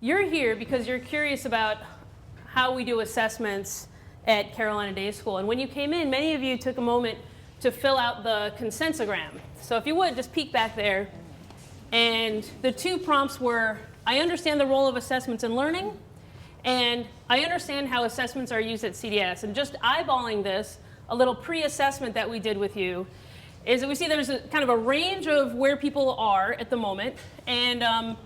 You're here because you're curious about how we do assessments at Carolina Day School. And when you came in, many of you took a moment to fill out the consensogram. So if you would, just peek back there. And the two prompts were, I understand the role of assessments in learning, and I understand how assessments are used at CDS. And just eyeballing this, a little pre-assessment that we did with you, is that we see there's a kind of a range of where people are at the moment, and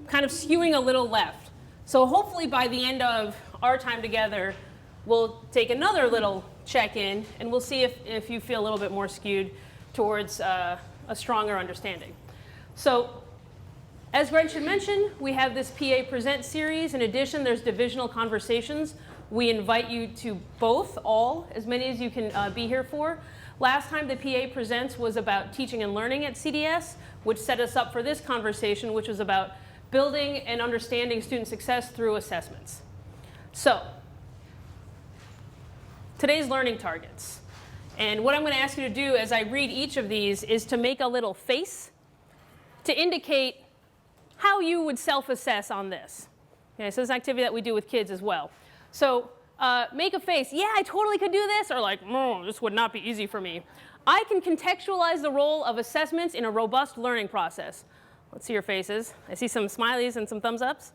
kind of skewing a little left. So hopefully by the end of our time together, we'll take another little check-in, and we'll see if you feel a little bit more skewed towards a stronger understanding. So, as Gretchen mentioned, we have this PA Present series. In addition, there's divisional conversations. We invite you to both, all, as many as you can be here for. Last time the PA Presents was about teaching and learning at CDS, which set us up for this conversation, which was about building and understanding student success through assessments. So, today's learning targets. And what I'm going to ask you to do as I read each of these is to make a little face to indicate how you would self-assess on this. Okay, so this is an activity that we do with kids as well. So make a face, yeah, I totally could do this, or like, this would not be easy for me. I can contextualize the role of assessments in a robust learning process. Let's see your faces. I see some smileys and some thumbs ups.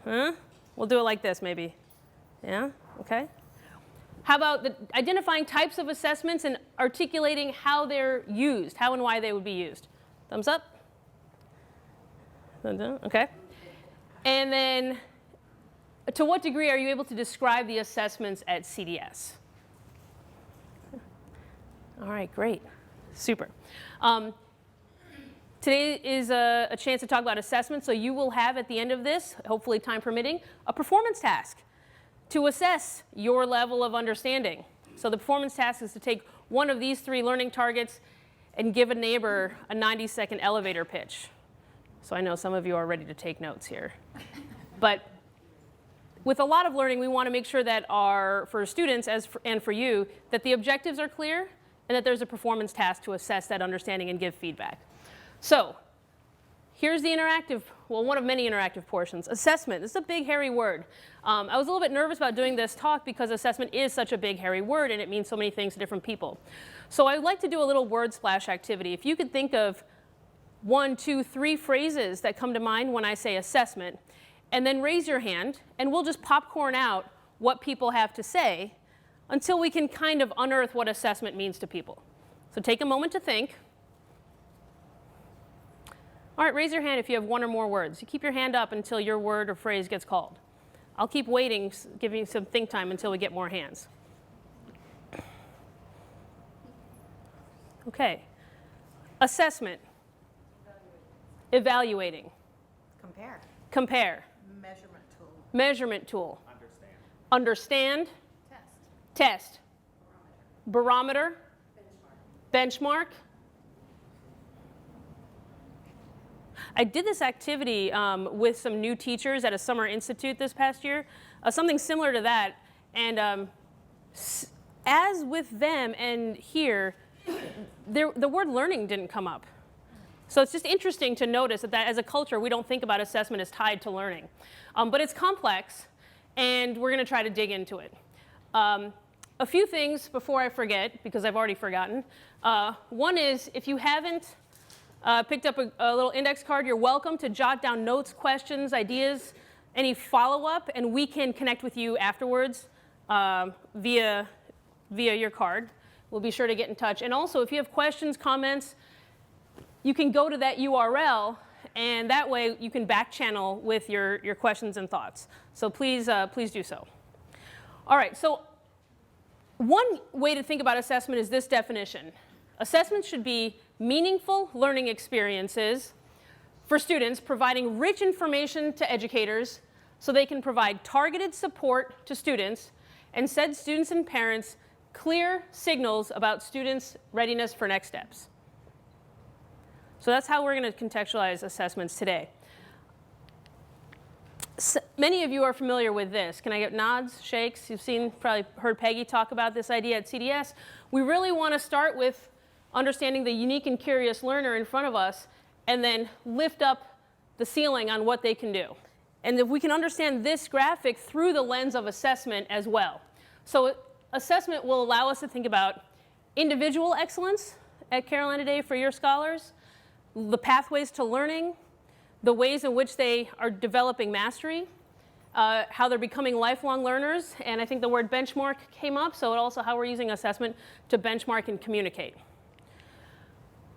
Huh? We'll do it like this maybe. Yeah, okay. How about identifying types of assessments and articulating how they're used, how and why they would be used? Thumbs up? Okay. And then, to what degree are you able to describe the assessments at CDS? All right, great. Super. Today is a chance to talk about assessments, so you will have at the end of this, hopefully time permitting, a performance task to assess your level of understanding. So the performance task is to take one of these three learning targets and give a neighbor a 90-second elevator pitch. So I know some of you are ready to take notes here. But with a lot of learning, we want to make sure that for students and for you, that the objectives are clear and that there's a performance task to assess that understanding and give feedback. So here's the interactive, well, one of many interactive portions. Assessment. This is a big, hairy word. I was a little bit nervous about doing this talk because assessment is such a big, hairy word, and it means so many things to different people. So I'd like to do a little word splash activity. If you could think of 1, 2, 3 phrases that come to mind when I say assessment, and then raise your hand, and we'll just popcorn out what people have to say until we can kind of unearth what assessment means to people. So take a moment to think. All right, raise your hand if you have one or more words. You keep your hand up until your word or phrase gets called. I'll keep waiting, giving you some think time until we get more hands. Okay. Assessment. Evaluating. Compare. Compare. Measurement tool. Measurement tool. Understand. Test. Test. Barometer. Benchmark. I did this activity with some new teachers at a summer institute this past year, something similar to that. And as with them and here, the word learning didn't come up. So it's just interesting to notice that as a culture, we don't think about assessment as tied to learning. But it's complex, and we're going to try to dig into it. A few things before I forget, because I've already forgotten. One is, if you haven't picked up a little index card, you're welcome to jot down notes, questions, ideas, any follow-up, and we can connect with you afterwards via your card. We'll be sure to get in touch. And also, if you have questions, comments, you can go to that URL, and that way you can back channel with your questions and thoughts. So please do so. All right, so one way to think about assessment is this definition. Assessment should be meaningful learning experiences for students, providing rich information to educators so they can provide targeted support to students and send students and parents clear signals about students' readiness for next steps. So that's how we're going to contextualize assessments today. So many of you are familiar with this. Can I get nods, shakes? You've probably heard Peggy talk about this idea at CDS. We really want to start with understanding the unique and curious learner in front of us, and then lift up the ceiling on what they can do. And if we can understand this graphic through the lens of assessment as well. So assessment will allow us to think about individual excellence at Carolina Day for your scholars, the pathways to learning, the ways in which they are developing mastery, how they're becoming lifelong learners, and I think the word benchmark came up, so also how we're using assessment to benchmark and communicate.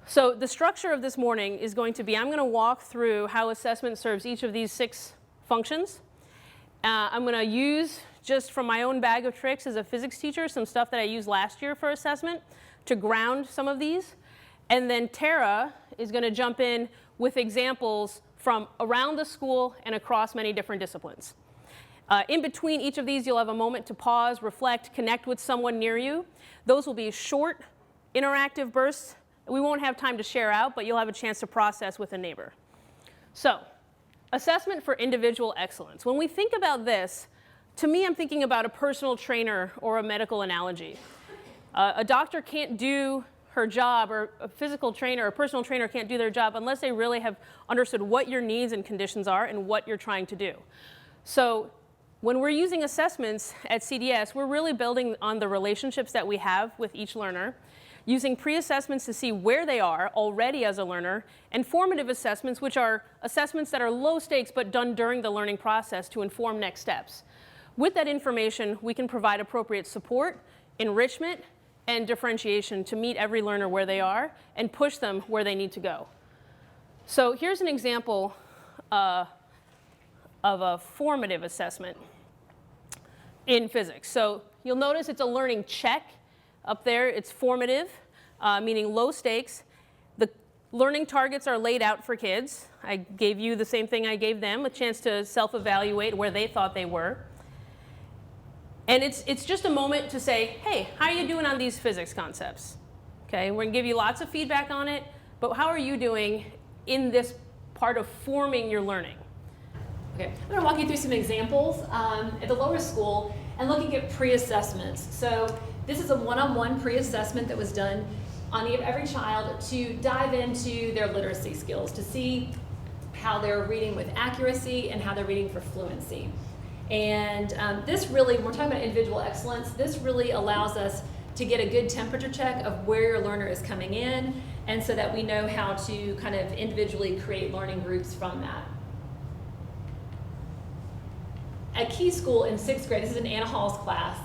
So the structure of this morning is going to be, I'm going to walk through how assessment serves each of these 6 functions. I'm going to use, just from my own bag of tricks as a physics teacher, some stuff that I used last year for assessment to ground some of these. And then Tara is going to jump in with examples from around the school and across many different disciplines. In between each of these, you'll have a moment to pause, reflect, connect with someone near you. Those will be short, interactive bursts. We won't have time to share out, but you'll have a chance to process with a neighbor. So, assessment for individual excellence. When we think about this, to me, I'm thinking about a personal trainer or a medical analogy. A doctor can't do her job, or a physical trainer or a personal trainer can't do their job unless they really have understood what your needs and conditions are and what you're trying to do. So when we're using assessments at CDS, we're really building on the relationships that we have with each learner, using pre-assessments to see where they are already as a learner, and formative assessments, which are assessments that are low stakes but done during the learning process to inform next steps. With that information, we can provide appropriate support, enrichment, and differentiation to meet every learner where they are and push them where they need to go. So here's an example of a formative assessment in physics. So you'll notice it's a learning check. Up there, it's formative, meaning low stakes. The learning targets are laid out for kids. I gave you the same thing I gave them, a chance to self-evaluate where they thought they were. And it's just a moment to say, hey, how are you doing on these physics concepts? Okay, we're going to give you lots of feedback on it, but how are you doing in this part of forming your learning? Okay, I'm going to walk you through some examples at the lower school and looking at pre-assessments. So this is a one-on-one pre-assessment that was done on every child to dive into their literacy skills, to see how they're reading with accuracy and how they're reading for fluency. And this really, when we're talking about individual excellence, this really allows us to get a good temperature check of where your learner is coming in, and so that we know how to kind of individually create learning groups from that. At Key School in 6th grade, this is in Anna Hall's class,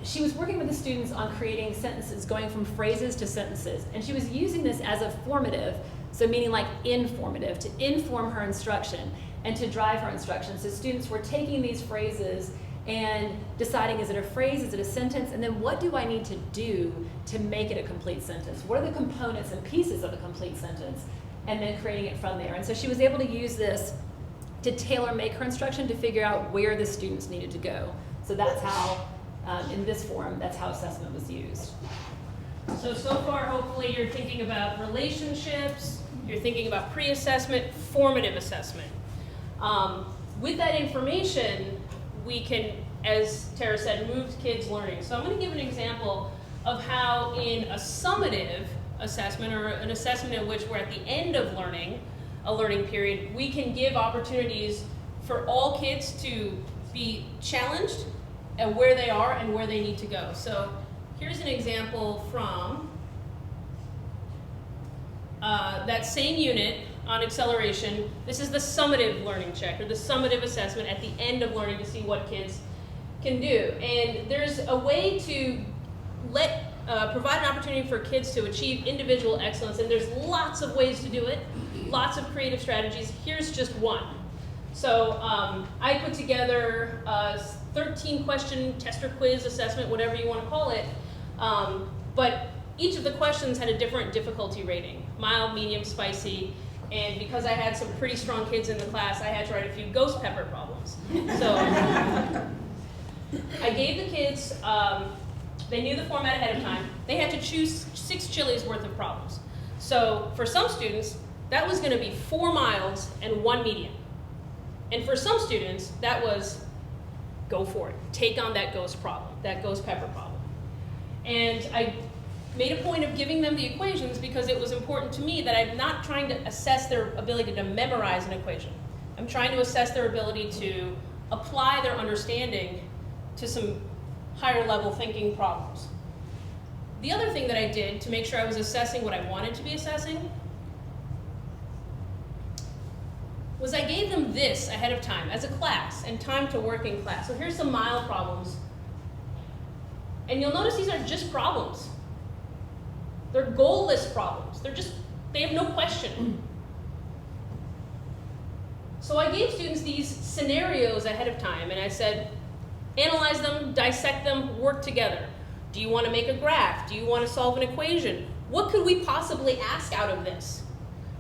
she was working with the students on creating sentences, going from phrases to sentences. And she was using this as a formative, so meaning like informative, to inform her instruction and to drive her instruction. So students were taking these phrases and deciding, is it a phrase, is it a sentence, and then what do I need to do to make it a complete sentence? What are the components and pieces of a complete sentence? And then creating it from there. And so she was able to use this to tailor make her instruction to figure out where the students needed to go. So that's how, in this form, that's how assessment was used. So far, hopefully, you're thinking about relationships, you're thinking about pre-assessment, formative assessment. With that information, we can, as Tara said, move kids' learning. So I'm going to give an example of how in a summative assessment, or an assessment in which we're at the end of learning, a learning period, we can give opportunities for all kids to be challenged at where they are and where they need to go. So here's an example from that same unit on acceleration. This is the summative learning check, or the summative assessment at the end of learning to see what kids can do. And there's a way to provide an opportunity for kids to achieve individual excellence, and there's lots of ways to do it, lots of creative strategies. Here's just one. So I put together a 13-question test or quiz assessment, whatever you want to call it, but each of the questions had a different difficulty rating, mild, medium, spicy, and because I had some pretty strong kids in the class, I had to write a few ghost pepper problems. So I gave the kids, they knew the format ahead of time, they had to choose 6 chilies worth of problems. So for some students, that was going to be 4 milds and 1 medium. And for some students, that was go for it. Take on that ghost problem, that ghost pepper problem. And I made a point of giving them the equations because it was important to me that I'm not trying to assess their ability to memorize an equation. I'm trying to assess their ability to apply their understanding to some higher level thinking problems. The other thing that I did to make sure I was assessing what I wanted to be assessing was I gave them this ahead of time as a class and time to work in class. So here's some mile problems. And you'll notice these are just problems. They're goalless problems. They have no question. So I gave students these scenarios ahead of time, and I said, analyze them, dissect them, work together. Do you want to make a graph? Do you want to solve an equation? What could we possibly ask out of this?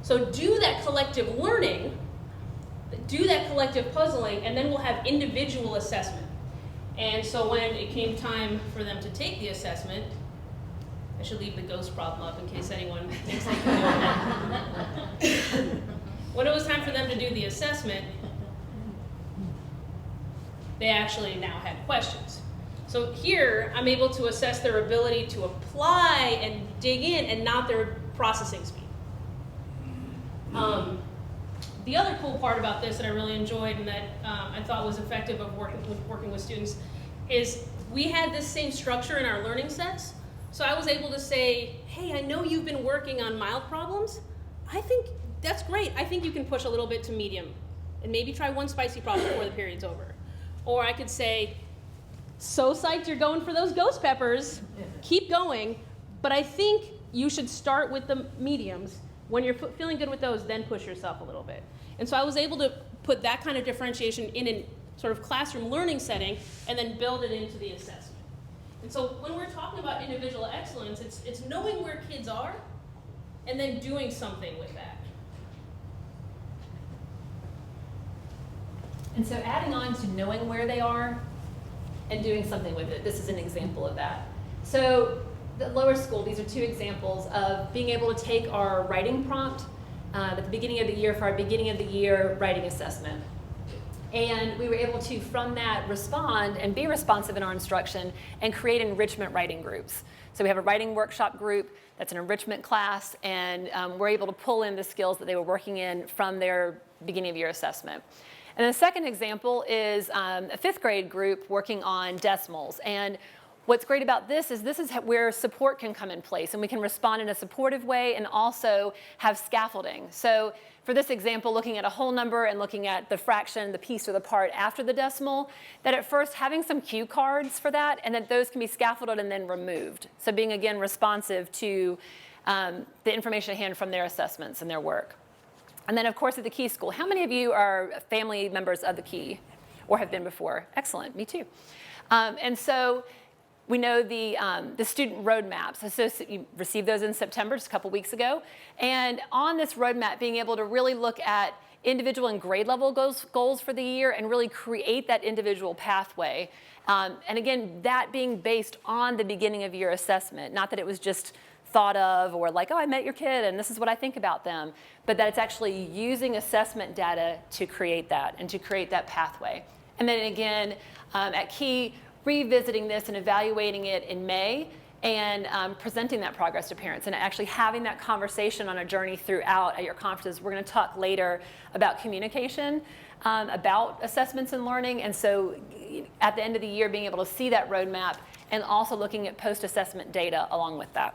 So do that collective learning, do that collective puzzling, and then we'll have individual assessment. And so when it came time for them to take the assessment, I should leave the ghost problem up in case anyone thinks they can do it. When it was time for them to do the assessment, they actually now had questions. So here, I'm able to assess their ability to apply and dig in and not their processing speed. The other cool part about this that I really enjoyed and that I thought was effective of working with students is we had this same structure in our learning sets. So I was able to say, hey, I know you've been working on mild problems. I think that's great. I think you can push a little bit to medium and maybe try one spicy problem before the period's over. Or I could say, so psyched you're going for those ghost peppers. Keep going. But I think you should start with the mediums. When you're feeling good with those, then push yourself a little bit. And so I was able to put that kind of differentiation in a sort of classroom learning setting and then build it into the assessment. And so when we're talking about individual excellence, it's knowing where kids are and then doing something with that. And so adding on to knowing where they are and doing something with it, this is an example of that. So the lower school, these are two examples of being able to take our writing prompt at the beginning of the year for our beginning of the year writing assessment. And we were able to, from that, respond and be responsive in our instruction and create enrichment writing groups. So we have a writing workshop group that's an enrichment class, and we're able to pull in the skills that they were working in from their beginning of year assessment. And the second example is a fifth grade group working on decimals. And what's great about this is where support can come in place, and we can respond in a supportive way and also have scaffolding. So for this example, looking at a whole number and looking at the fraction, the piece or the part after the decimal, that at first having some cue cards for that, and that those can be scaffolded and then removed. So being, again, responsive to the information at hand from their assessments and their work. And then, of course, at the Key School, how many of you are family members of the Key or have been before? Excellent, me too. And so we know the student roadmaps. So you received those in September, just a couple weeks ago. And on this roadmap, being able to really look at individual and grade level goals for the year and really create that individual pathway. And again, that being based on the beginning of year assessment, not that it was just thought of or like, oh, I met your kid and this is what I think about them, but that it's actually using assessment data to create that and to create that pathway. And then again, at Key, revisiting this and evaluating it in May and presenting that progress to parents and actually having that conversation on a journey throughout at your conferences. We're going to talk later about communication, about assessments and learning, and so at the end of the year being able to see that roadmap and also looking at post-assessment data along with that.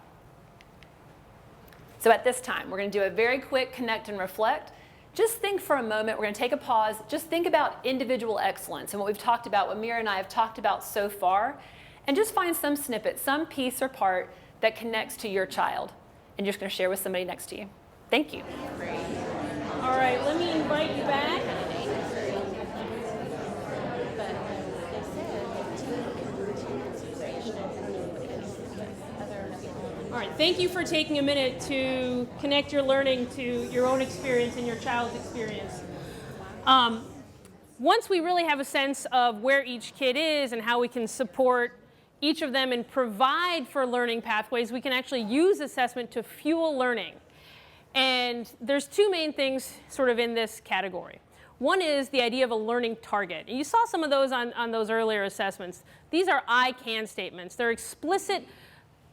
So at this time, we're going to do a very quick connect and reflect. Just think for a moment, we're going to take a pause, just think about individual excellence and what we've talked about, what Mira and I have talked about so far, and just find some snippet, some piece or part that connects to your child, and you're just going to share with somebody next to you. Thank you. All right, let me invite you back. All right, thank you for taking a minute to connect your learning to your own experience and your child's experience. Once we really have a sense of where each kid is and how we can support each of them and provide for learning pathways, we can actually use assessment to fuel learning. And there's two main things sort of in this category. One is the idea of a learning target. And you saw some of those on those earlier assessments. These are I can statements. They're explicit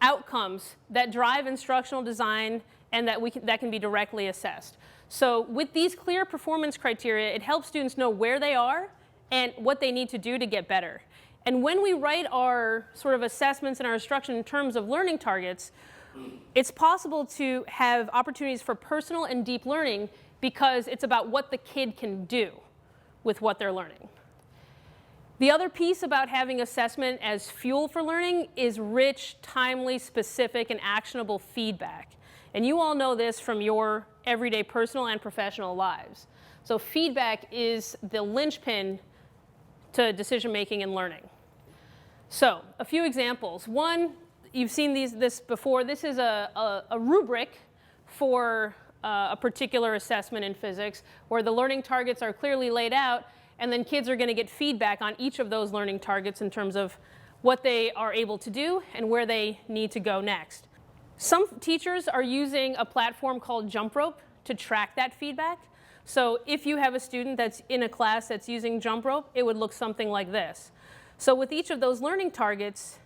outcomes that drive instructional design and that can be directly assessed. So with these clear performance criteria, it helps students know where they are and what they need to do to get better. And when we write our sort of assessments and our instruction in terms of learning targets, it's possible to have opportunities for personal and deep learning because it's about what the kid can do with what they're learning. The other piece about having assessment as fuel for learning is rich, timely, specific, and actionable feedback. And you all know this from your everyday personal and professional lives. So feedback is the linchpin to decision making and learning. So a few examples. One, you've seen this before. This is a rubric for a particular assessment in physics where the learning targets are clearly laid out, and then kids are going to get feedback on each of those learning targets in terms of what they are able to do and where they need to go next. Some teachers are using a platform called Jump Rope to track that feedback. So if you have a student that's in a class that's using Jump Rope, it would look something like this. So with each of those learning targets,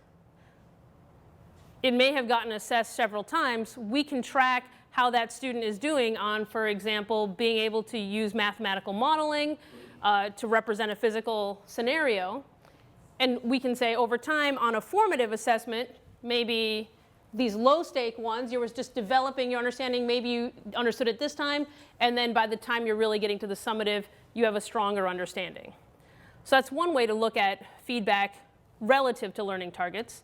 it may have gotten assessed several times. We can track how that student is doing on, for example, being able to use mathematical modeling to represent a physical scenario. And we can say over time on a formative assessment, maybe these low-stake ones, you were just developing your understanding, maybe you understood it this time, and then by the time you're really getting to the summative, you have a stronger understanding. So that's one way to look at feedback relative to learning targets.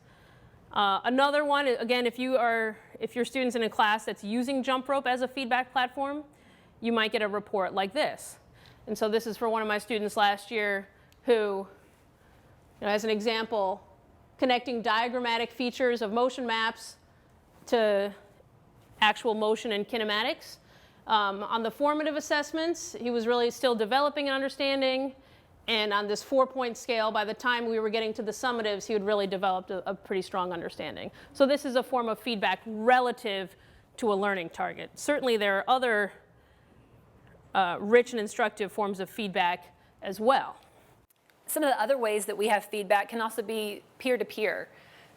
Another one, again, if your student's in a class that's using Jump Rope as a feedback platform, you might get a report like this. And so this is for one of my students last year who, as an example, connecting diagrammatic features of motion maps to actual motion and kinematics. On the formative assessments, he was really still developing an understanding. And on this 4-point scale, by the time we were getting to the summatives, he had really developed a pretty strong understanding. So this is a form of feedback relative to a learning target. Certainly there are other rich and instructive forms of feedback as well. Some of the other ways that we have feedback can also be peer-to-peer,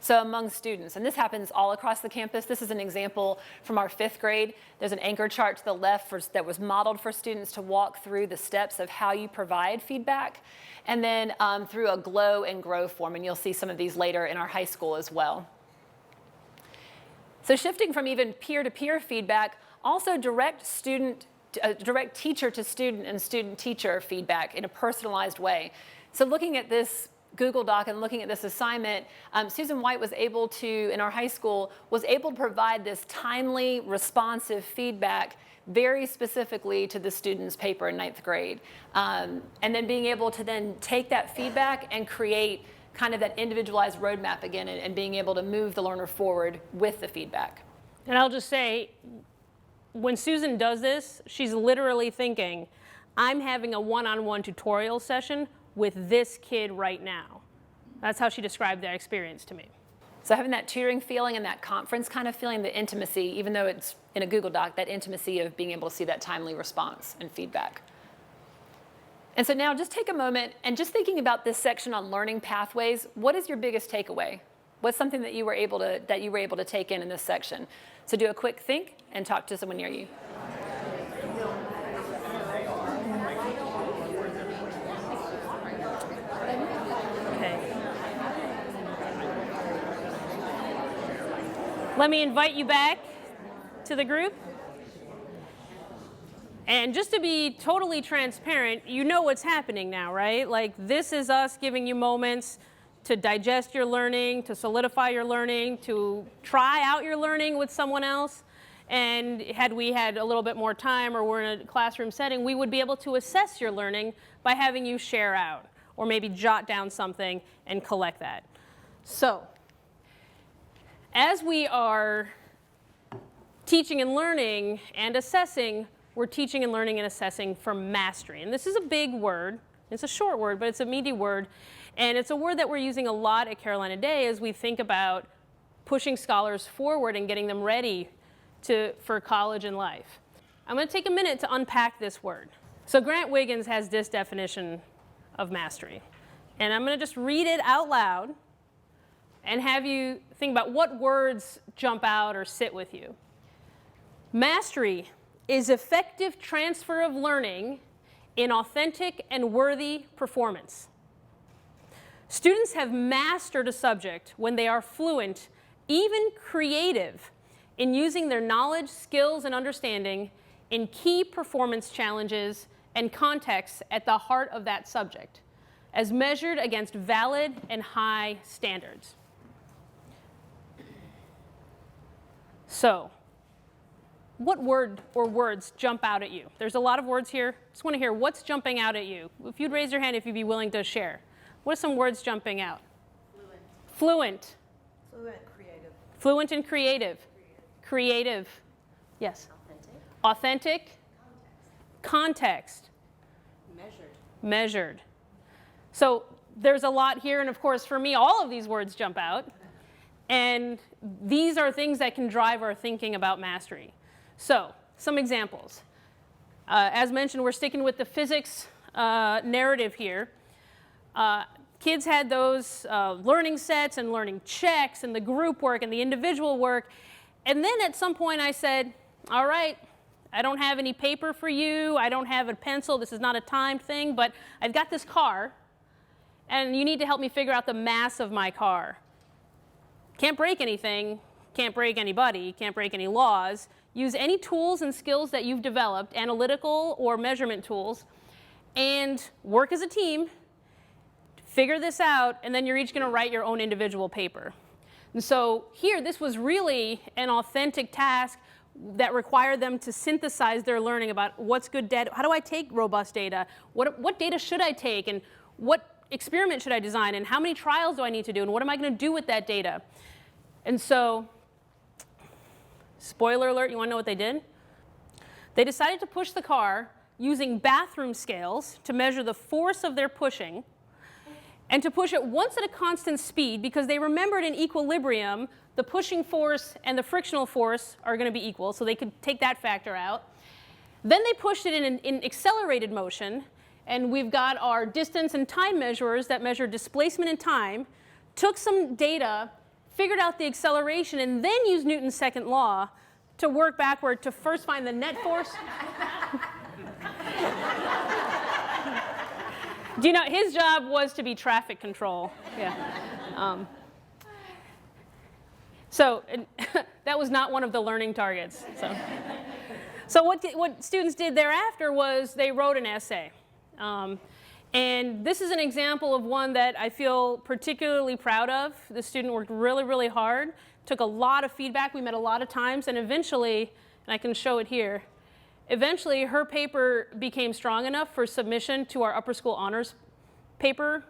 so among students. And this happens all across the campus. This is an example from our 5th grade. There's an anchor chart to the left that was modeled for students to walk through the steps of how you provide feedback, and then through a glow and grow form. And you'll see some of these later in our high school as well. So shifting from even peer-to-peer feedback, also direct teacher to student and student-teacher feedback in a personalized way. So looking at this Google Doc and looking at this assignment, Susan White was able to, in our high school, was able to provide this timely, responsive feedback very specifically to the student's paper in 9th grade. And then being able to then take that feedback and create kind of that individualized roadmap again and being able to move the learner forward with the feedback. And I'll just say, when Susan does this, she's literally thinking, I'm having a one-on-one tutorial session with this kid right now. That's how she described that experience to me. So having that tutoring feeling and that conference kind of feeling, the intimacy, even though it's in a Google Doc, that intimacy of being able to see that timely response and feedback. And so now just take a moment and just thinking about this section on learning pathways, what is your biggest takeaway? What's something that you were able to take in this section? So do a quick think and talk to someone near you. Let me invite you back to the group. And just to be totally transparent, you know what's happening now, right? Like, this is us giving you moments to digest your learning, to solidify your learning, to try out your learning with someone else. And had we had a little bit more time or we're in a classroom setting, we would be able to assess your learning by having you share out or maybe jot down something and collect that. So, as we are teaching and learning and assessing, we're teaching and learning and assessing for mastery. And this is a big word. It's a short word, but it's a meaty word. And it's a word that we're using a lot at Carolina Day as we think about pushing scholars forward and getting them ready for college and life. I'm going to take a minute to unpack this word. So Grant Wiggins has this definition of mastery. And I'm going to just read it out loud and have you think about what words jump out or sit with you. Mastery is effective transfer of learning in authentic and worthy performance. Students have mastered a subject when they are fluent, even creative, in using their knowledge, skills, and understanding in key performance challenges and contexts at the heart of that subject, as measured against valid and high standards. So, what word or words jump out at you? There's a lot of words here. Just want to hear what's jumping out at you. If you'd raise your hand if you'd be willing to share. What are some words jumping out? Fluent. Fluent, creative. Fluent and creative. Creative. Yes. Authentic. Context. Measured. So there's a lot here, and of course for me all of these words jump out. And these are things that can drive our thinking about mastery. So, some examples. As mentioned, we're sticking with the physics narrative here. Kids had those learning sets and learning checks and the group work and the individual work. And then at some point I said, all right, I don't have any paper for you. I don't have a pencil. This is not a timed thing, but I've got this car. And you need to help me figure out the mass of my car. Can't break anything, can't break anybody, can't break any laws. Use any tools and skills that you've developed, analytical or measurement tools, and work as a team, figure this out, and then you're each going to write your own individual paper. And so here, this was really an authentic task that required them to synthesize their learning about what's good data, how do I take robust data, what data should I take, and what experiment should I design, and how many trials do I need to do, and what am I going to do with that data? And so, spoiler alert, you want to know what they did? They decided to push the car using bathroom scales to measure the force of their pushing, and to push it once at a constant speed because they remembered in equilibrium the pushing force and the frictional force are going to be equal, so they could take that factor out. Then they pushed it in accelerated motion, and we've got our distance and time measurers that measure displacement and time, took some data, figured out the acceleration, and then used Newton's second law to work backward to first find the net force. Do you know, his job was to be traffic control. Yeah. So that was not one of the learning targets. So what students did thereafter was they wrote an essay. And this is an example of one that I feel particularly proud of. The student worked really, really hard, took a lot of feedback. We met a lot of times, and eventually, and I can show it here, eventually her paper became strong enough for submission to our upper school honors paper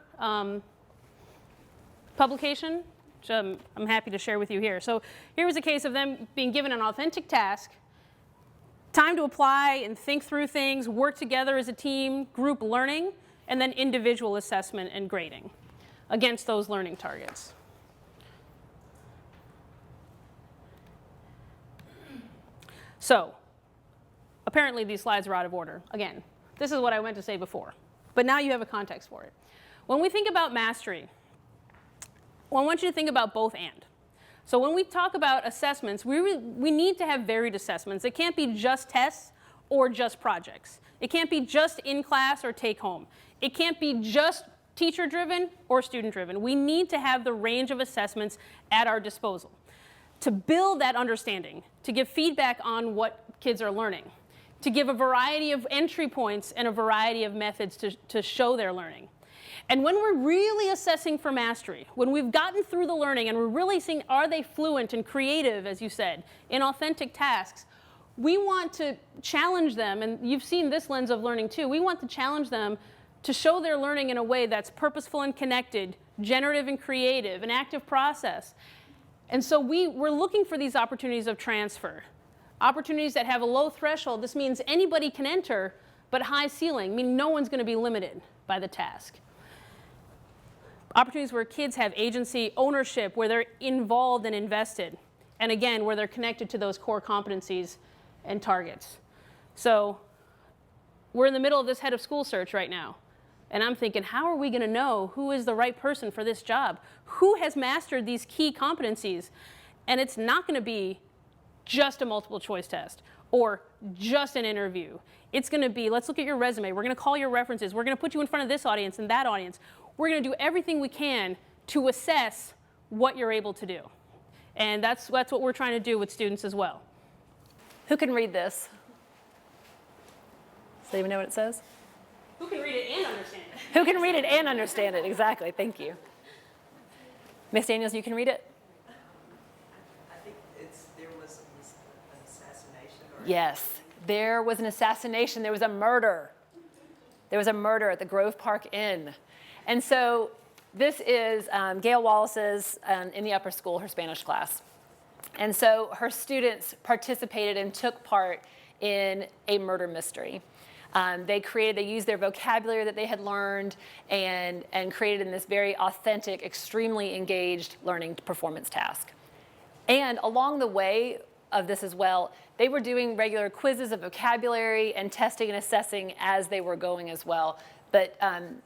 publication, which I'm happy to share with you here. So here was a case of them being given an authentic task, time to apply and think through things, work together as a team, group learning, and then individual assessment and grading against those learning targets. So, apparently these slides are out of order. Again, this is what I meant to say before, but now you have a context for it. When we think about mastery, well, I want you to think about both and. So when we talk about assessments, we need to have varied assessments. It can't be just tests or just projects. It can't be just in class or take home. It can't be just teacher-driven or student-driven. We need to have the range of assessments at our disposal to build that understanding, to give feedback on what kids are learning, to give a variety of entry points and a variety of methods to show their learning. And when we're really assessing for mastery, when we've gotten through the learning and we're really seeing are they fluent and creative, as you said, in authentic tasks, we want to challenge them, and you've seen this lens of learning too, we want to challenge them to show their learning in a way that's purposeful and connected, generative and creative, an active process. And so we're looking for these opportunities of transfer, opportunities that have a low threshold. This means anybody can enter, but high ceiling, meaning no one's going to be limited by the task. Opportunities where kids have agency, ownership, where they're involved and invested, and again, where they're connected to those core competencies and targets. So we're in the middle of this head of school search right now, and I'm thinking, how are we going to know who is the right person for this job? Who has mastered these key competencies? And it's not going to be just a multiple choice test or just an interview. It's going to be, let's look at your resume. We're going to call your references. We're going to put you in front of this audience and that audience. We're going to do everything we can to assess what you're able to do. And that's what we're trying to do with students as well. Who can read this? Does anyone know what it says? Who can read it and understand it? Who can read it and understand it? Exactly. Thank you. Miss Daniels, you can read it? I think there was an assassination. Yes. There was an assassination. There was a murder. There was a murder at the Grove Park Inn. And so this is Gail Wallace's, in the upper school, her Spanish class. And so her students participated and took part in a murder mystery. They used their vocabulary that they had learned and created in this very authentic, extremely engaged learning performance task. And along the way of this as well, they were doing regular quizzes of vocabulary and testing and assessing as they were going as well. But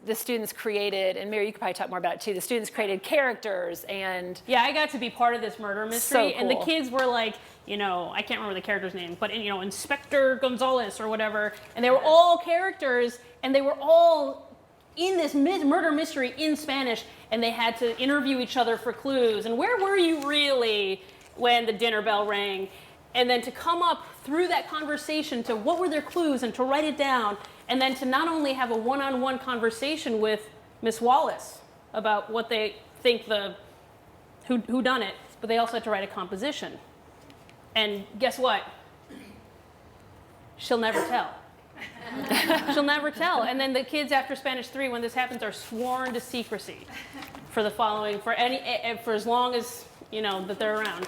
the students created, and Mary, you could probably talk more about it too, the students created characters and... Yeah, I got to be part of this murder mystery, So and the cool. kids were like, I can't remember the character's name, but Inspector Gonzalez or whatever, and they were all characters, and they were all in this murder mystery in Spanish, and they had to interview each other for clues, and where were you really when the dinner bell rang? And then to come up through that conversation to what were their clues and to write it down, and then to not only have a one-on-one conversation with Miss Wallace about what they think who done it, but they also had to write a composition. And guess what? She'll never tell. She'll never tell. And then the kids after Spanish 3, when this happens, are sworn to secrecy for for as long as that they're around.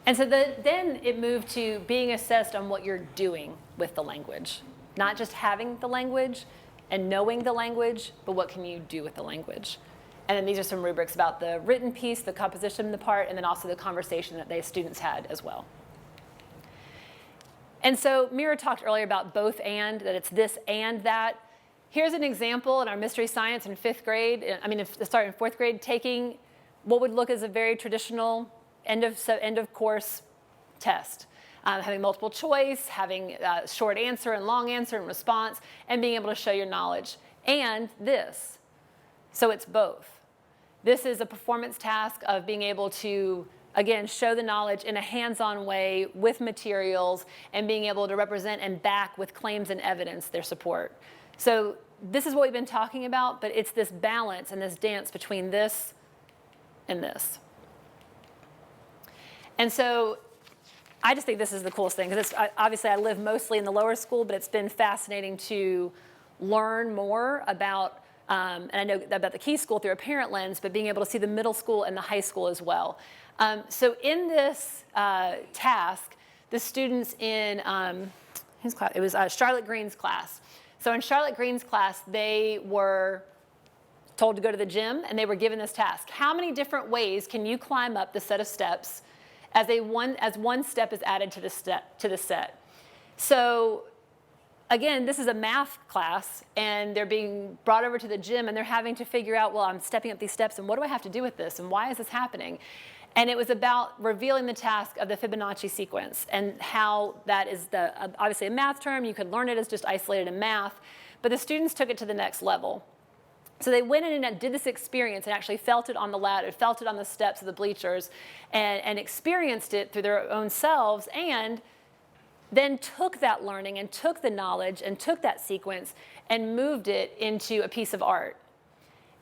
And so then it moved to being assessed on what you're doing with the language. Not just having the language and knowing the language, but what can you do with the language? And then these are some rubrics about the written piece, the composition of the part, and then also the conversation that the students had as well. And so Mira talked earlier about both and, that it's this and that. Here's an example in our mystery science in fourth grade, taking what would look as a very traditional end of course test. Having multiple choice, having short answer and long answer and response, and being able to show your knowledge. And this. So it's both. This is a performance task of being able to, again, show the knowledge in a hands-on way with materials and being able to represent and back with claims and evidence their support. So this is what we've been talking about, but it's this balance and this dance between this and this. And so I just think this is the coolest thing, because obviously I live mostly in the lower school, but it's been fascinating to learn more about, and I know about the Key School through a parent lens, but being able to see the middle school and the high school as well. So in this task, the students in whose class? It was Charlotte Green's class. So in Charlotte Green's class, they were told to go to the gym, and they were given this task. How many different ways can you climb up the set of steps as one step is added to the set? So again, this is a math class, and they're being brought over to the gym, and they're having to figure out, well, I'm stepping up these steps, and what do I have to do with this, and why is this happening? And it was about revealing the task of the Fibonacci sequence and how that is obviously a math term. You could learn it as just isolated in math, but the students took it to the next level. So they went in and did this experience and actually felt it on the ladder, felt it on the steps of the bleachers, and experienced it through their own selves, and then took that learning and took the knowledge and took that sequence and moved it into a piece of art.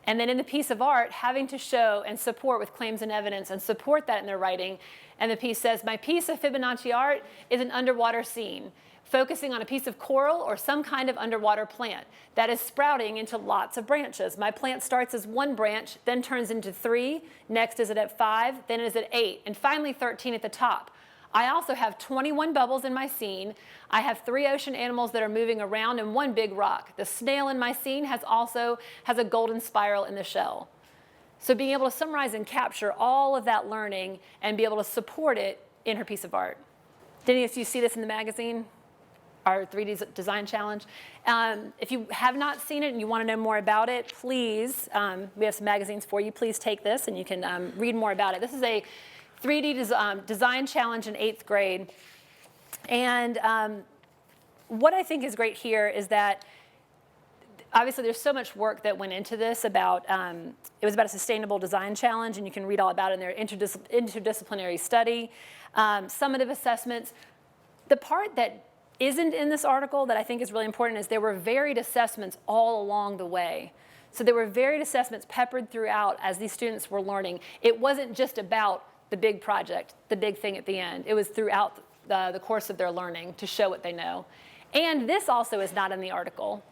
And then in the piece of art, having to show and support with claims and evidence and support that in their writing. And the piece says, my piece of Fibonacci art is an underwater scene, focusing on a piece of coral or some kind of underwater plant that is sprouting into lots of branches. My plant starts as one branch, then turns into 3, next is it at 5, then is at 8, and finally 13 at the top. I also have 21 bubbles in my scene. I have 3 ocean animals that are moving around and 1 big rock. The snail in my scene has a golden spiral in the shell. So being able to summarize and capture all of that learning and be able to support it in her piece of art. Denise, you see this in the magazine? Our 3D design challenge. If you have not seen it and you want to know more about it, please, we have some magazines for you. Please take this and you can read more about it. This is a design challenge in 8th grade. And what I think is great here is that obviously there's so much work that went into this about, it was about a sustainable design challenge, and you can read all about it in their interdisciplinary study, summative assessments. The part that isn't in this article that I think is really important is there were varied assessments all along the way. So there were varied assessments peppered throughout as these students were learning. It wasn't just about the big project, the big thing at the end. It was throughout the course of their learning to show what they know. And this also is not in the article.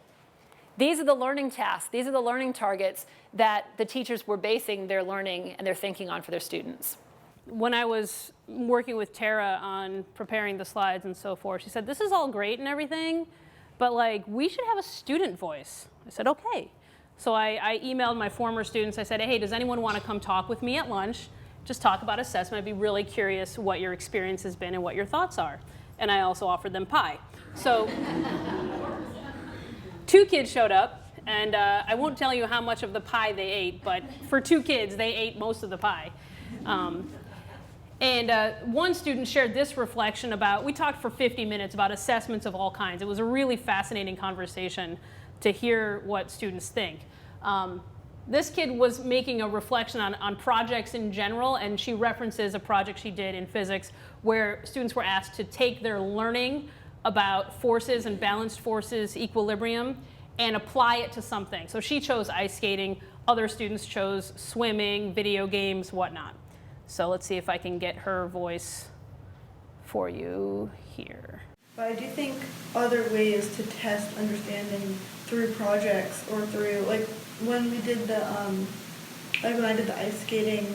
These are the learning tasks. These are the learning targets that the teachers were basing their learning and their thinking on for their students. When I was working with Tara on preparing the slides and so forth, she said, this is all great and everything, but like, we should have a student voice. I said, okay. So I emailed my former students. I said, hey, does anyone want to come talk with me at lunch? Just talk about assessment. I'd be really curious what your experience has been and what your thoughts are. And I also offered them pie. So 2 kids showed up, and I won't tell you how much of the pie they ate, but for 2 kids, they ate most of the pie. One student shared this reflection about, we talked for 50 minutes about assessments of all kinds. It was a really fascinating conversation to hear what students think. This kid was making a reflection on projects in general, and she references a project she did in physics where students were asked to take their learning about forces and balanced forces, equilibrium, and apply it to something. So she chose ice skating. Other students chose swimming, video games, whatnot. So let's see if I can get her voice for you here. But I do think other ways to test understanding through projects or through, like when we did the, like when I did the ice skating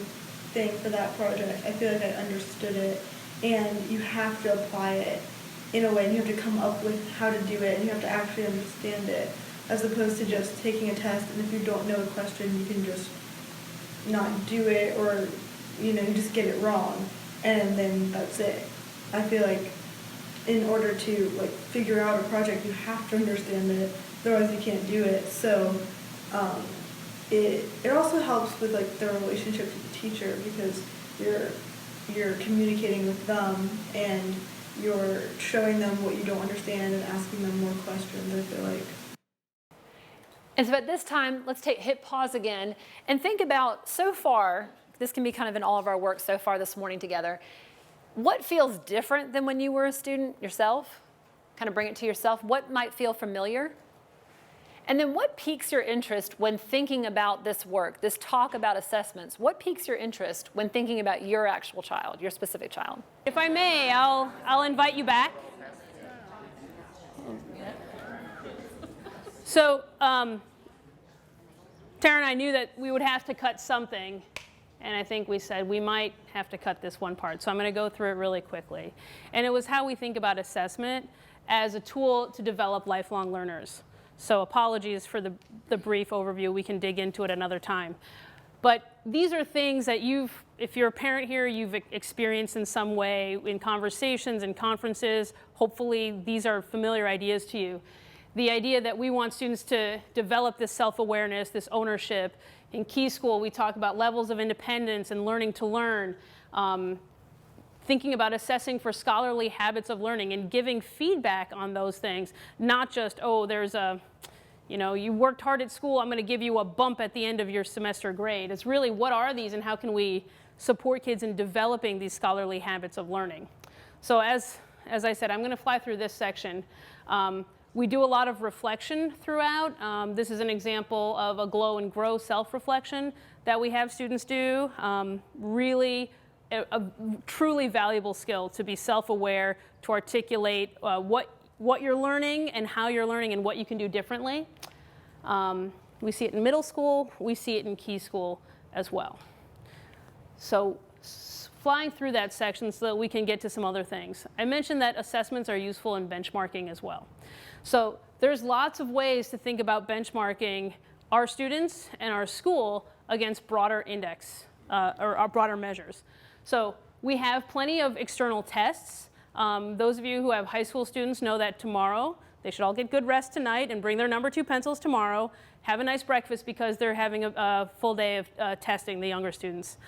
thing for that project, I feel like I understood it, and you have to apply it in a way, and you have to come up with how to do it, and you have to actually understand it, as opposed to just taking a test, and if you don't know a question, you can just not do it, or you just get it wrong, and then that's it. I feel like in order to like figure out a project, you have to understand it, otherwise you can't do it. So it also helps with like the relationship to the teacher, because you're communicating with them and you're showing them what you don't understand and asking them more questions, I feel like. And so at this time, let's hit pause again and think about, so far, this can be kind of in all of our work so far this morning together, what feels different than when you were a student yourself? Kind of bring it to yourself. What might feel familiar? And then what piques your interest when thinking about this work, this talk about assessments? What piques your interest when thinking about your actual child, your specific child? If I may, I'll invite you back. So Tara and I knew that we would have to cut something, and I think we said we might have to cut this one part. So I'm going to go through it really quickly. And it was how we think about assessment as a tool to develop lifelong learners. So apologies for the brief overview. We can dig into it another time. But these are things that if you're a parent here, you've experienced in some way in conversations and conferences. Hopefully these are familiar ideas to you. The idea that we want students to develop this self-awareness, this ownership. In Key School, we talk about levels of independence and learning to learn. Thinking about assessing for scholarly habits of learning and giving feedback on those things, not just, oh, there's you worked hard at school, I'm going to give you a bump at the end of your semester grade. It's really, what are these and how can we support kids in developing these scholarly habits of learning? So as I said, I'm going to fly through this section. We do a lot of reflection throughout. This is an example of a glow and grow self-reflection that we have students do. Really a truly valuable skill to be self-aware, to articulate what you're learning and how you're learning and what you can do differently. We see it in middle school. We see it in Key School as well. So flying through that section so that we can get to some other things. I mentioned that assessments are useful in benchmarking as well. So there's lots of ways to think about benchmarking our students and our school against broader index or our broader measures. So we have plenty of external tests. Those of you who have high school students know that tomorrow, they should all get good rest tonight and bring their number 2 pencils tomorrow. Have a nice breakfast because they're having a full day of testing, the younger students.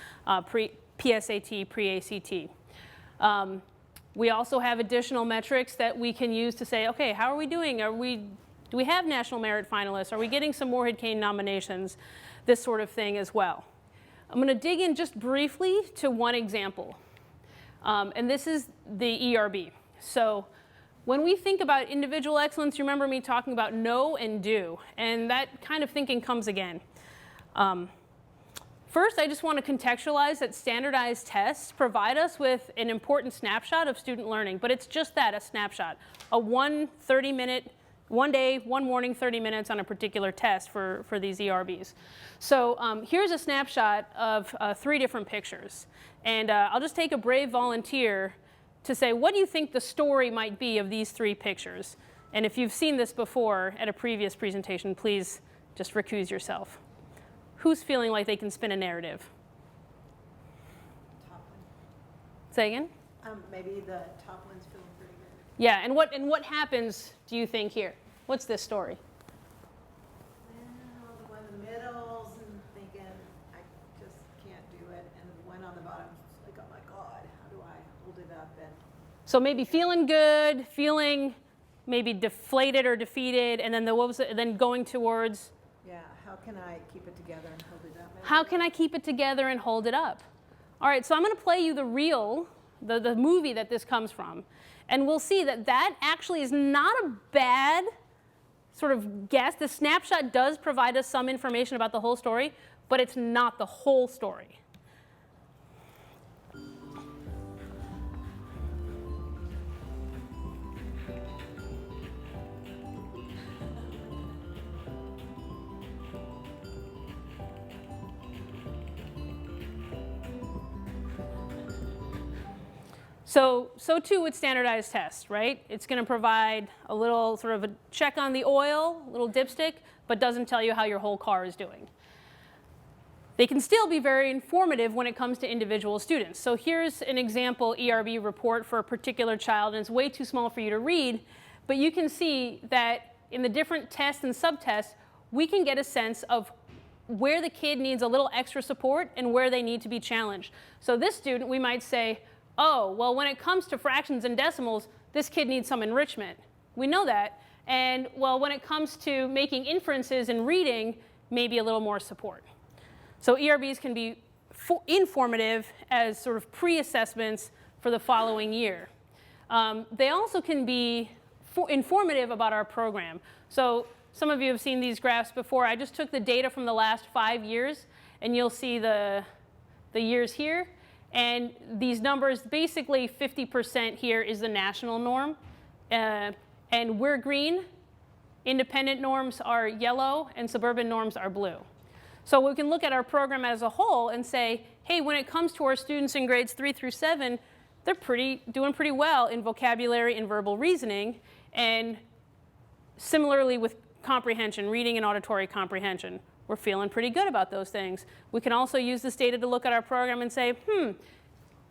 PSAT, pre-ACT. We also have additional metrics that we can use to say, okay, how are we doing? Do we have national merit finalists? Are we getting some Moorhead Cain nominations? This sort of thing as well. I'm going to dig in just briefly to one example. And this is the ERB. So when we think about individual excellence, you remember me talking about know and do. And that kind of thinking comes again. First, I just want to contextualize that standardized tests provide us with an important snapshot of student learning. But it's just that, a snapshot. A one day, one morning, 30 minutes on a particular test for these ERBs. So here's a snapshot of 3 different pictures. And I'll just take a brave volunteer to say, what do you think the story might be of these 3 pictures? And if you've seen this before at a previous presentation, please just recuse yourself. Who's feeling like they can spin a narrative? Top one. Say again? Maybe the top one's feeling pretty good. Yeah, and what happens, do you think, here? What's this story? Well, the one in the middle's and thinking, I just can't do it. And the one on the bottom's like, oh my God, how do I hold it up? And So maybe feeling good, feeling maybe deflated or defeated, and then then going towards, yeah, how can I keep it together and hold it up? Maybe. how can I keep it together and hold it up? All right, so I'm going to play you the reel, the movie that this comes from, and we'll see that that actually is not a bad sort of guess. The snapshot does provide us some information about the whole story, but it's not the whole story. So too with standardized tests, right? It's going to provide a little sort of a check on the oil, a little dipstick, but doesn't tell you how your whole car is doing. They can still be very informative when it comes to individual students. So here's an example ERB report for a particular child, and it's way too small for you to read, but you can see that in the different tests and subtests, we can get a sense of where the kid needs a little extra support and where they need to be challenged. So this student, we might say, oh, well, when it comes to fractions and decimals, this kid needs some enrichment. We know that. And, well, when it comes to making inferences and reading, maybe a little more support. So ERBs can be informative as sort of pre-assessments for the following year. They also can be informative about our program. So some of you have seen these graphs before. I just took the data from the last 5 years, and you'll see the years here. And these numbers, basically 50% here is the national norm. And we're green. Independent norms are yellow, and suburban norms are blue. So we can look at our program as a whole and say, hey, when it comes to our students in grades 3 through 7, they're doing pretty well in vocabulary and verbal reasoning. And similarly with comprehension, reading and auditory comprehension. We're feeling pretty good about those things. We can also use this data to look at our program and say,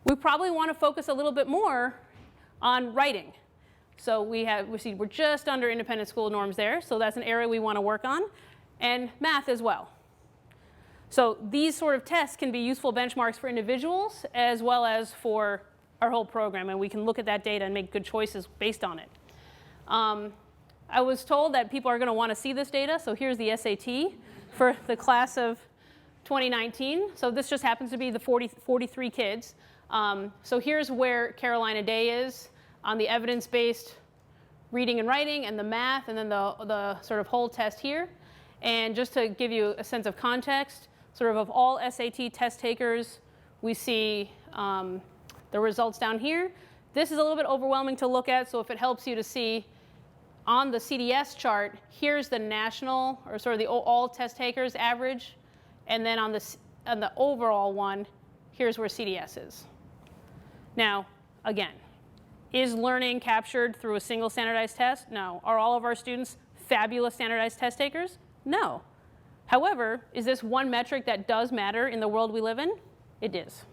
we probably want to focus a little bit more on writing. So we're just under independent school norms there, so that's an area we want to work on, and math as well. So these sort of tests can be useful benchmarks for individuals as well as for our whole program, and we can look at that data and make good choices based on it. I was told that people are going to want to see this data, so here's the SAT for the class of 2019. So this just happens to be the 43 kids. So here's where Carolina Day is on the evidence-based reading and writing and the math, and then the sort of whole test here. And just to give you a sense of context, sort of all SAT test takers, we see the results down here. This is a little bit overwhelming to look at, so if it helps you to see on the CDS chart, here's the national, or sort of the all test takers average, and then on the overall one, here's where CDS is. Now, again, is learning captured through a single standardized test? No. Are all of our students fabulous standardized test takers? No. However, is this one metric that does matter in the world we live in? It is.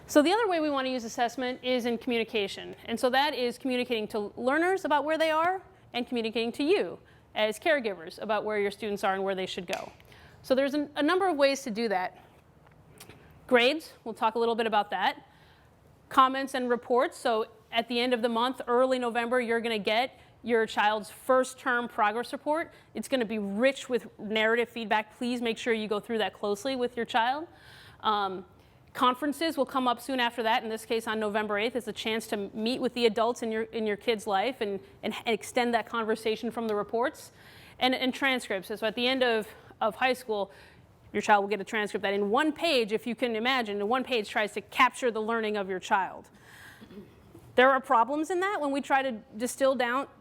So the other way we want to use assessment is in communication. And so that is communicating to learners about where they are and communicating to you as caregivers about where your students are and where they should go. So there's a number of ways to do that. Grades, we'll talk a little bit about that. Comments and reports, so at the end of the month, early November, you're going to get your child's first term progress report. It's going to be rich with narrative feedback. Please make sure you go through that closely with your child. Conferences will come up soon after that. In this case, on November 8th, is a chance to meet with the adults in your kid's life and extend that conversation from the reports. And transcripts. So at the end of high school, your child will get a transcript that in one page, if you can imagine, in one page tries to capture the learning of your child. There are problems in that when we try to distill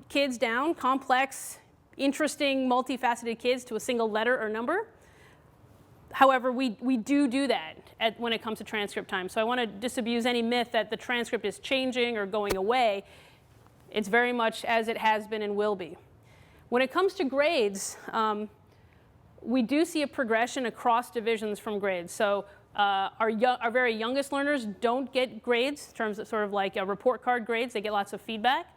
kids down, complex, interesting, multifaceted kids to a single letter or number. However, we do that when it comes to transcript time. So I want to disabuse any myth that the transcript is changing or going away. It's very much as it has been and will be. When it comes to grades, we do see a progression across divisions from grades. So our very youngest learners don't get grades in terms of sort of like report card grades. They get lots of feedback.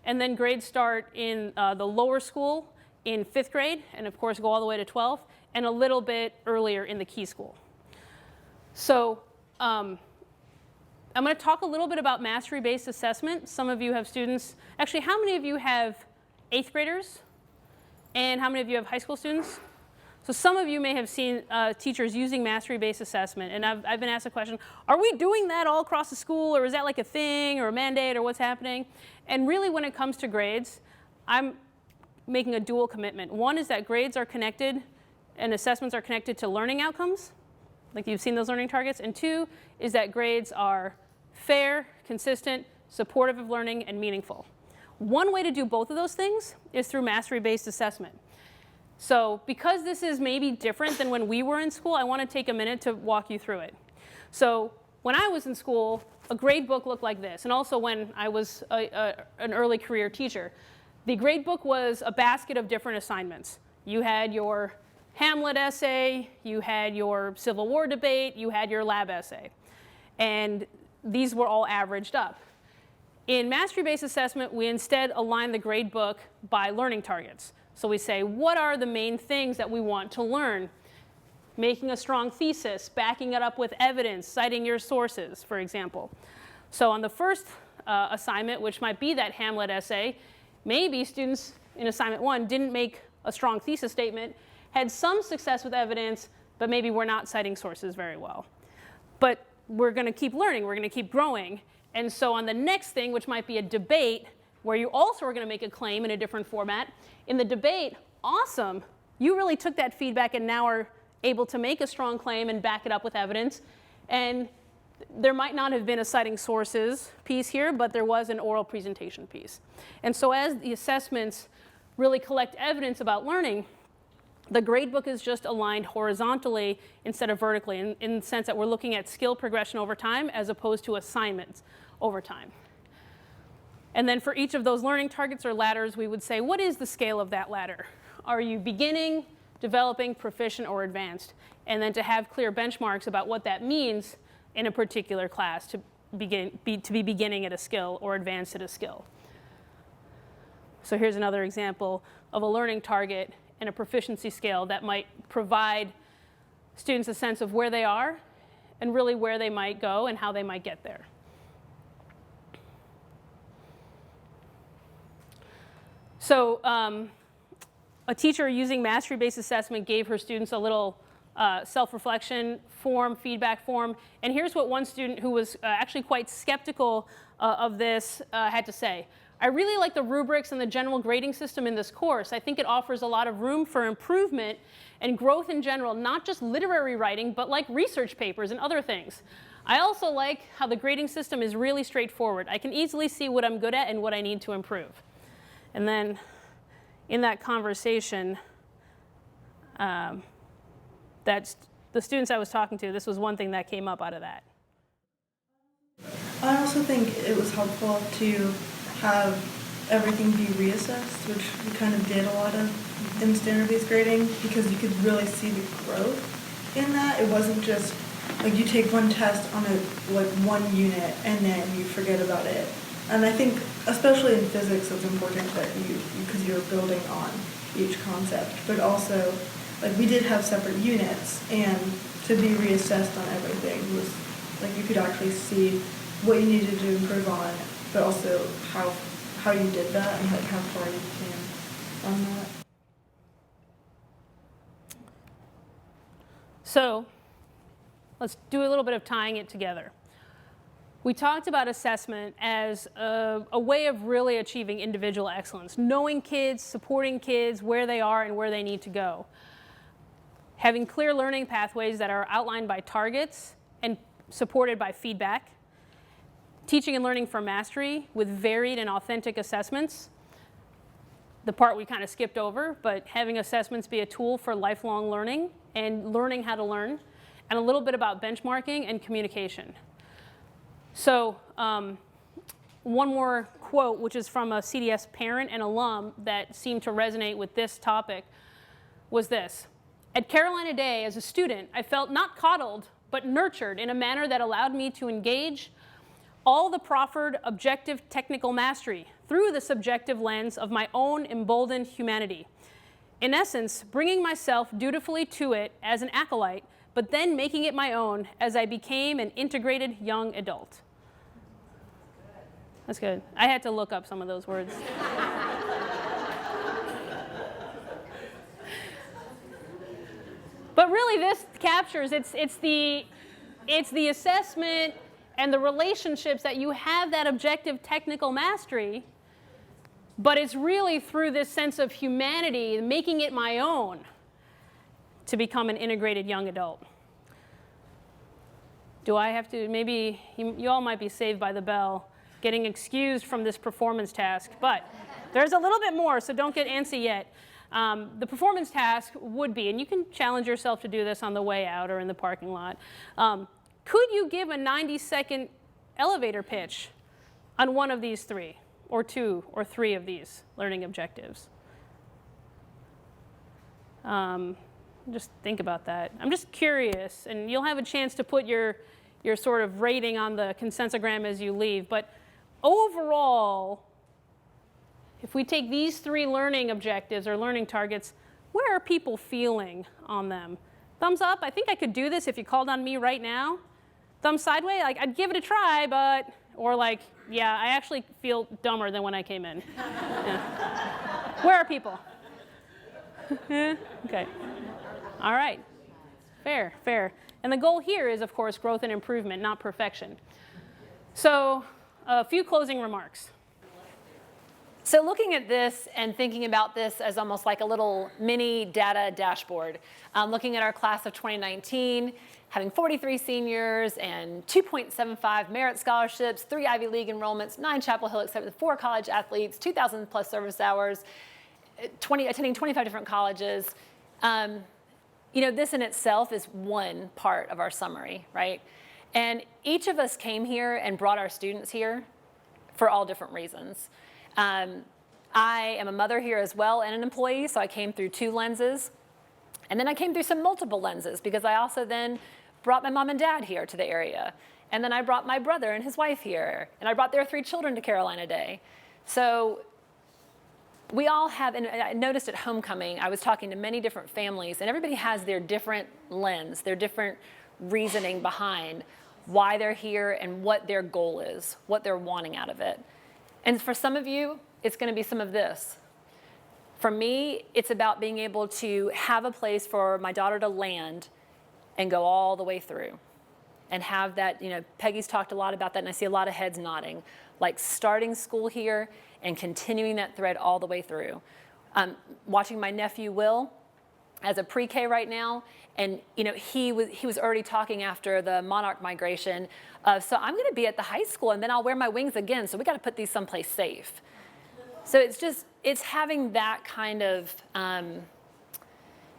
And then grades start in the lower school in 5th grade, and of course go all the way to 12th, and a little bit earlier in the key school. So I'm going to talk a little bit about mastery-based assessment. Some of you have students. Actually, how many of you have 8th graders? And how many of you have high school students? So some of you may have seen teachers using mastery-based assessment, and I've been asked the question, are we doing that all across the school, or is that like a thing or a mandate, or what's happening? And really, when it comes to grades, I'm making a dual commitment. One is that grades are connected and assessments are connected to learning outcomes, like you've seen those learning targets, and 2 is that grades are fair, consistent, supportive of learning, and meaningful. One way to do both of those things is through mastery-based assessment. So because this is maybe different than when we were in school, I want to take a minute to walk you through it. So when I was in school, a grade book looked like this, and also when I was an early career teacher. The grade book was a basket of different assignments. You had your Hamlet essay, you had your Civil War debate, you had your lab essay. And these were all averaged up. In mastery-based assessment, we instead align the grade book by learning targets. So we say, what are the main things that we want to learn? Making a strong thesis, backing it up with evidence, citing your sources, for example. So on the first assignment, which might be that Hamlet essay, maybe students in assignment 1 didn't make a strong thesis statement, had some success with evidence, but maybe we're not citing sources very well. But we're going to keep learning. We're going to keep growing. And so on the next thing, which might be a debate, where you also are going to make a claim in a different format, in the debate, awesome, you really took that feedback and now are able to make a strong claim and back it up with evidence. And there might not have been a citing sources piece here, but there was an oral presentation piece. And so as the assessments really collect evidence about learning, the gradebook is just aligned horizontally instead of vertically, in the sense that we're looking at skill progression over time as opposed to assignments over time. And then for each of those learning targets or ladders, we would say, what is the scale of that ladder? Are you beginning, developing, proficient, or advanced? And then to have clear benchmarks about what that means in a particular class to be beginning at a skill or advanced at a skill. So here's another example of a learning target and a proficiency scale that might provide students a sense of where they are and really where they might go and how they might get there. So a teacher using mastery-based assessment gave her students a little self-reflection form, feedback form. And here's what one student who was actually quite skeptical of this had to say. I really like the rubrics and the general grading system in this course. I think it offers a lot of room for improvement and growth in general, not just literary writing, but like research papers and other things. I also like how the grading system is really straightforward. I can easily see what I'm good at and what I need to improve. And then in that conversation, that's the students I was talking to, this was one thing that came up out of that. I also think it was helpful to have everything be reassessed, which we kind of did a lot of in standard-based grading, because you could really see the growth in that. It wasn't just like you take one test on one unit and then you forget about it. And I think, especially in physics, it's important that because you're building on each concept, but also like we did have separate units, and to be reassessed on everything was like you could actually see what you needed to improve on, but also how you did that and like how far you came on that. So let's do a little bit of tying it together. We talked about assessment as a way of really achieving individual excellence, knowing kids, supporting kids where they are and where they need to go. Having clear learning pathways that are outlined by targets and supported by feedback. Teaching and learning for mastery with varied and authentic assessments. The part we kind of skipped over, but having assessments be a tool for lifelong learning and learning how to learn. And a little bit about benchmarking and communication. So one more quote, which is from a CDS parent and alum that seemed to resonate with this topic, was this. At Carolina Day, as a student, I felt not coddled, but nurtured in a manner that allowed me to engage all the proffered objective technical mastery through the subjective lens of my own emboldened humanity. In essence, bringing myself dutifully to it as an acolyte, but then making it my own as I became an integrated young adult. That's good. I had to look up some of those words. But really this captures, it's the assessment and the relationships that you have that objective technical mastery, but it's really through this sense of humanity, making it my own, to become an integrated young adult. Do I have to, maybe you all might be saved by the bell, getting excused from this performance task, but there's a little bit more, so don't get antsy yet. The performance task would be, and you can challenge yourself to do this on the way out or in the parking lot, could you give a 90-second elevator pitch on one of these three, or two, or three of these learning objectives? Just think about that. I'm just curious, and you'll have a chance to put your sort of rating on the consensogram as you leave, but overall, if we take these three learning objectives or learning targets, where are people feeling on them? Thumbs up, I think I could do this if you called on me right now. Thumbs sideways, like I'd give it a try, but, or like, yeah, I actually feel dumber than when I came in. Yeah. Where are people? Okay. All right. Fair, fair. And the goal here is, of course, growth and improvement, not perfection. So, a few closing remarks. So looking at this and thinking about this as almost like a little mini data dashboard, looking at our class of 2019, having 43 seniors and 2.75 merit scholarships, 3 Ivy League enrollments, 9 Chapel Hill accepted, 4 college athletes, 2,000 plus service hours, attending 25 different colleges. You know, this in itself is one part of our summary, right? And each of us came here and brought our students here for all different reasons. I am a mother here as well and an employee, so I came through 2 lenses. And then I came through some multiple lenses because I also then brought my mom and dad here to the area. And then I brought my brother and his wife here. And I brought their 3 children to Carolina Day. So we all have, and I noticed at homecoming, I was talking to many different families, and everybody has their different lens, their different reasoning behind why they're here and what their goal is, what they're wanting out of it. And for some of you, it's going to be some of this. For me, it's about being able to have a place for my daughter to land and go all the way through and have that, you know, Peggy's talked a lot about that, and I see a lot of heads nodding, like starting school here and continuing that thread all the way through. Watching my nephew Will as a pre-K right now, and you know he was already talking after the Monarch migration of, so I'm going to be at the high school and then I'll wear my wings again, so we got to put these someplace safe. So it's having that kind of,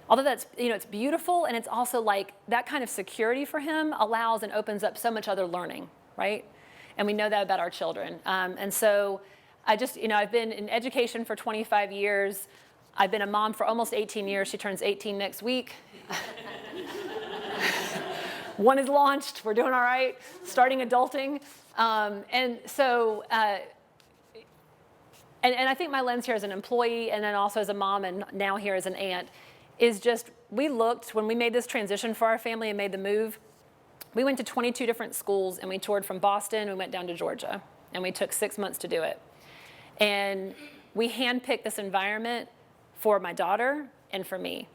although that's, you know, it's beautiful, and it's also like that kind of security for him allows and opens up so much other learning, right? And we know that about our children. And so I just, you know, I've been in education for 25 years. I've been a mom for almost 18 years. She turns 18 next week. One is launched. We're doing all right. Starting adulting. And so, and I think my lens here as an employee and then also as a mom and now here as an aunt is just, we looked, when we made this transition for our family and made the move, we went to 22 different schools and we toured from Boston, we went down to Georgia, and we took 6 months to do it. And we handpicked this environment for my daughter and for me,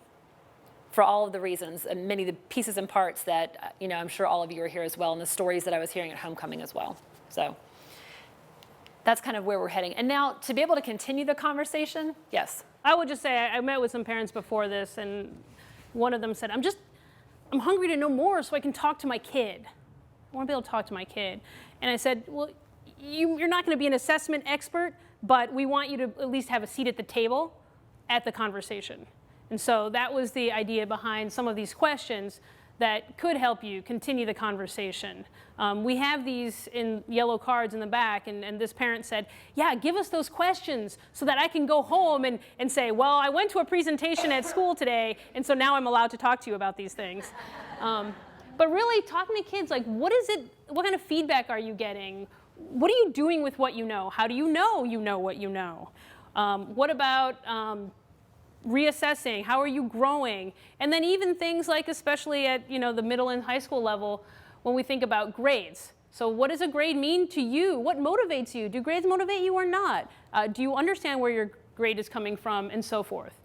for all of the reasons, and many of the pieces and parts that, you know, I'm sure all of you are here as well, and the stories that I was hearing at homecoming as well. So that's kind of where we're heading. And now, to be able to continue the conversation, yes? I would just say I met with some parents before this, and one of them said, I'm hungry to know more so I can talk to my kid. I want to be able to talk to my kid. And I said, well, you're not going to be an assessment expert, but we want you to at least have a seat at the table at the conversation. And so that was the idea behind some of these questions that could help you continue the conversation. We have these in yellow cards in the back, and this parent said, yeah, give us those questions so that I can go home and say, well, I went to a presentation at school today, and so now I'm allowed to talk to you about these things. But really, talking to kids, like, what kind of feedback are you getting? What are you doing with what you know? How do you know what you know? What about reassessing? How are you growing? And then even things like, especially at the middle and high school level, when we think about grades. So what does a grade mean to you? What motivates you? Do grades motivate you or not? Do you understand where your grade is coming from, and so forth?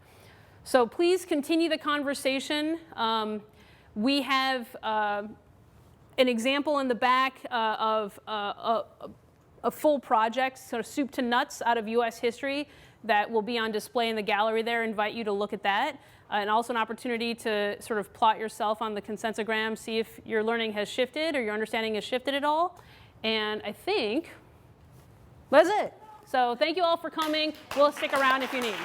So please continue the conversation. We have an example in the back of a full project, sort of soup to nuts out of US history, that will be on display in the gallery there. I invite you to look at that. And also an opportunity to sort of plot yourself on the consensogram, see if your learning has shifted or your understanding has shifted at all. And I think that's it. So thank you all for coming. We'll stick around if you need.